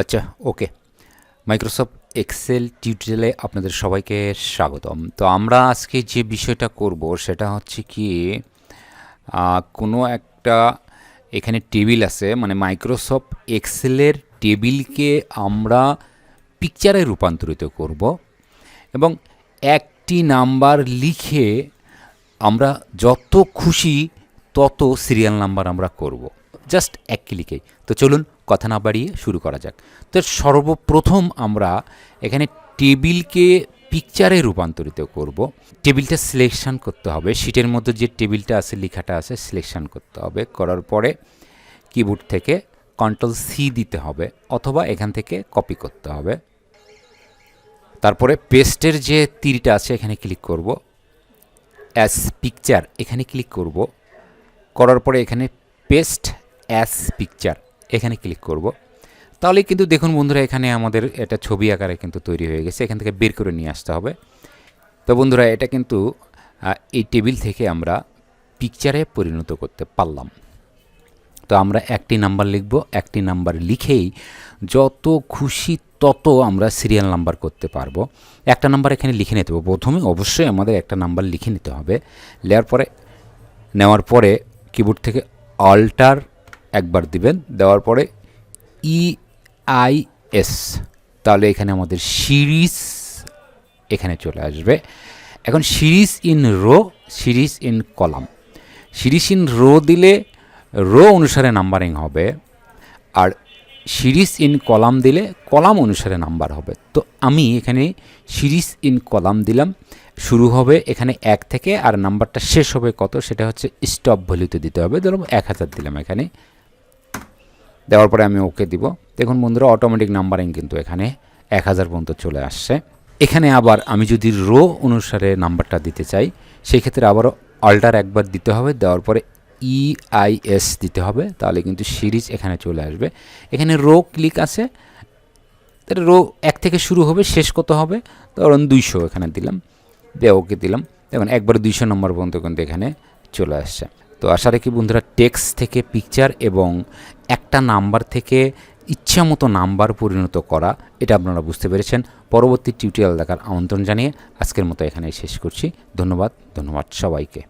আচ্ছা, ওকে। Microsoft Excel টিউটোরিয়ালে আপনাদের সবাইকে স্বাগতম। তো আমরা আজকে যে বিষয়টা করব সেটা হচ্ছে কি, কোনো একটা এখানে টেবিল আছে, মানে মাইক্রোসফট এক্সেলের টেবিলকে আমরা পিকচারে রূপান্তরিত করব এবং একটি নাম্বার লিখে আমরা যত খুশি তত সিরিয়াল নাম্বার আমরা করব, জাস্ট এক ক্লিকেই। তো চলুন কথা না বাড়িয়ে শুরু করা যাক। তো সর্বপ্রথম আমরা এখানে টেবিলকে পিকচারে রূপান্তরিত করব। টেবিলটা সিলেকশন করতে হবে, শিটের মধ্যে যে টেবিলটা আছে, লেখাটা আছে, সিলেকশন করতে হবে। করার পরে কিবোর্ড থেকে কন্ট্রোল-C দিতে হবে অথবা এখান থেকে কপি করতে হবে। তারপরে পেস্টের যে তীরটা আছে এখানে ক্লিক করব, অ্যাজ পিকচার এখানে ক্লিক করব। করার পরে এখানে পেস্ট অ্যাজ পিকচার এখানে ক্লিক করব। তাহলে কিন্তু দেখুন বন্ধুরা, এখানে আমাদের এটা ছবি আকারে কিন্তু তৈরি হয়ে গেছে। এখান থেকে বের করে নিয়ে আসতে হবে। তো বন্ধুরা, এটা কিন্তু এই টেবিল থেকে আমরা পিকচারে পরিণত করতে পারলাম। তো আমরা একটি নাম্বার লিখব, একটি নাম্বার লিখেই যত খুশি তত আমরা সিরিয়াল নাম্বার করতে পারবো। একটা নাম্বার এখানে লিখে নিতে হবে। প্রথমে অবশ্যই আমাদের একটা নাম্বার লিখে নিতে হবে। নেওয়ার পরে কিবোর্ড থেকে অল্টার একবার দিবেন, দেওয়ার পরে EIS, তাহলে এখানে আমাদের সিরিজ এখানে চলে আসবে। এখন series in row, series in column. Series in row দিলে রো অনুসারে নাম্বারিং হবে, আর সিরিজ ইন কলাম দিলে কলাম অনুসারে নাম্বার হবে। তো আমি এখানে সিরিজ ইন কলাম দিলাম। শুরু হবে এখানে 1 থেকে, আর নাম্বারটা শেষ হবে কত সেটা হচ্ছে স্টপ ভ্যালুতে দিতে হবে। ধরুন 1000 দিলাম এখানে। দেওয়ার পরে আমি ওকে দিব। দেখুন বন্ধুরা, অটোমেটিক নাম্বারিং কিন্তু এখানে 1000 পর্যন্ত চলে আসছে। এখানে আবার আমি যদি রো অনুসারে নাম্বারটা দিতে চাই, সেই ক্ষেত্রে আবারও অল্টার একবার দিতে হবে, দেওয়ার পরে EIS দিতে হবে, তাহলে কিন্তু সিরিজ এখানে চলে আসবে। এখানে রো ক্লিক আছে, তাহলে রো 1 থেকে শুরু হবে, শেষ কত হবে, ধরুন 200 এখানে দিলাম, দিয়ে ওকে দিলাম। দেখুন একবার 200 নম্বর পর্যন্ত কিন্তু এখানে চলে আসছে। তো আশা রাখি বন্ধুরা, টেক্সট থেকে পিকচার এবং একটা নাম্বার থেকে ইচ্ছা মতো নাম্বার পরিণত করা, এটা আপনারা বুঝতে পেরেছেন। পরবর্তী টিউটোরিয়াল দেখার আমন্ত্রণ জানিয়ে আজকের মতো এখানেই শেষ করছি। ধন্যবাদ সবাইকে।